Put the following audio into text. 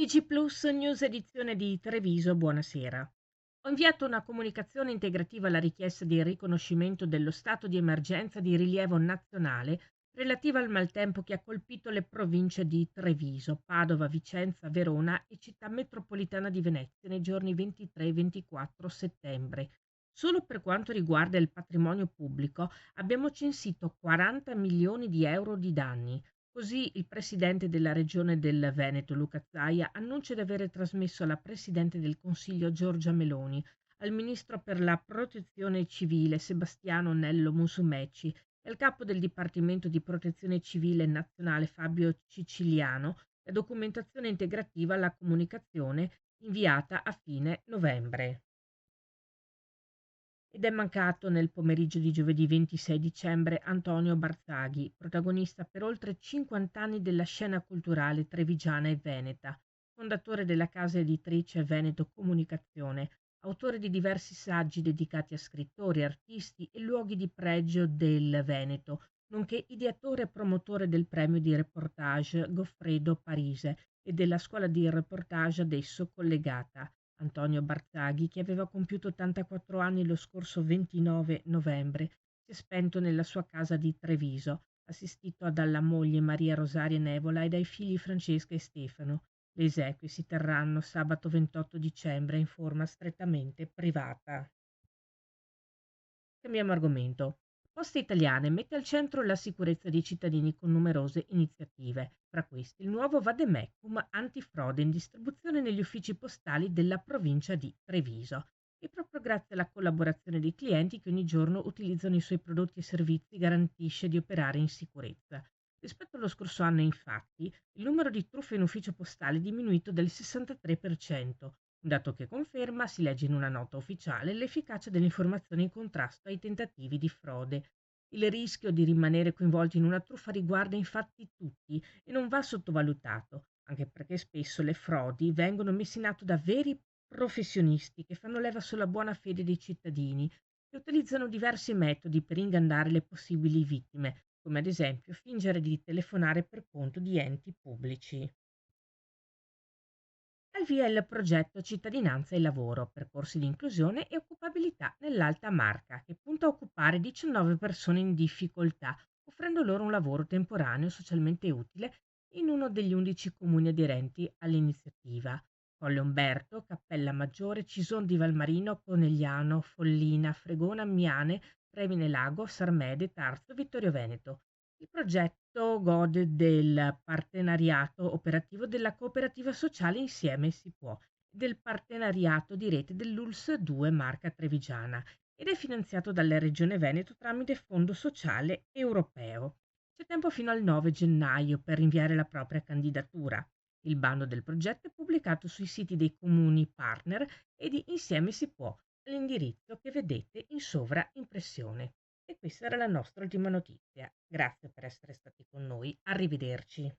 TG Plus News edizione di Treviso, buonasera. Ho inviato una comunicazione integrativa alla richiesta di riconoscimento dello stato di emergenza di rilievo nazionale relativa al maltempo che ha colpito le province di Treviso, Padova, Vicenza, Verona e città metropolitana di Venezia nei giorni 23 e 24 settembre. Solo per quanto riguarda il patrimonio pubblico abbiamo censito 40 milioni di euro di danni. Così il presidente della regione del Veneto, Luca Zaia, annuncia di avere trasmesso alla presidente del Consiglio Giorgia Meloni, al ministro per la protezione civile Sebastiano Nello Musumeci e al capo del Dipartimento di Protezione Civile Nazionale Fabio Ciciliano la documentazione integrativa alla comunicazione inviata a fine novembre. Ed è mancato nel pomeriggio di giovedì 26 dicembre Antonio Barzaghi, protagonista per oltre 50 anni della scena culturale trevigiana e veneta, fondatore della casa editrice Veneto Comunicazione, autore di diversi saggi dedicati a scrittori, artisti e luoghi di pregio del Veneto, nonché ideatore e promotore del premio di reportage Goffredo Parise e della scuola di reportage ad esso collegata. Antonio Barzaghi, che aveva compiuto 84 anni lo scorso 29 novembre, si è spento nella sua casa di Treviso, assistito dalla moglie Maria Rosaria Nevola e dai figli Francesca e Stefano. Le esequie si terranno sabato 28 dicembre in forma strettamente privata. Cambiamo argomento. Poste Italiane mette al centro la sicurezza dei cittadini con numerose iniziative. Fra questi il nuovo Vademecum antifrode in distribuzione negli uffici postali della provincia di Treviso. E proprio grazie alla collaborazione dei clienti che ogni giorno utilizzano i suoi prodotti e servizi garantisce di operare in sicurezza. Rispetto allo scorso anno, infatti, il numero di truffe in ufficio postale è diminuito del 63%, un dato che conferma, si legge in una nota ufficiale, l'efficacia delle informazioni in contrasto ai tentativi di frode. Il rischio di rimanere coinvolti in una truffa riguarda infatti tutti e non va sottovalutato, anche perché spesso le frodi vengono messe in atto da veri professionisti che fanno leva sulla buona fede dei cittadini e utilizzano diversi metodi per ingannare le possibili vittime, come ad esempio fingere di telefonare per conto di enti pubblici. Al via il progetto Cittadinanza e Lavoro, percorsi di inclusione e occupabilità nell'Alta Marca, che punta a occupare 19 persone in difficoltà, offrendo loro un lavoro temporaneo socialmente utile in uno degli 11 comuni aderenti all'iniziativa. Colle Umberto, Cappella Maggiore, Cison di Valmarino, Conegliano, Follina, Fregona, Miane, Trevine Lago, Sarmede, Tarso, Vittorio Veneto. Il progetto gode del partenariato operativo della cooperativa sociale Insieme si può e del partenariato di rete dell'ULS 2 Marca Trevigiana ed è finanziato dalla Regione Veneto tramite Fondo Sociale Europeo. C'è tempo fino al 9 gennaio per inviare la propria candidatura. Il bando del progetto è pubblicato sui siti dei comuni partner e di Insieme si può all'indirizzo che vedete in sovraimpressione. E questa era la nostra ultima notizia. Grazie per essere stati con noi. Arrivederci.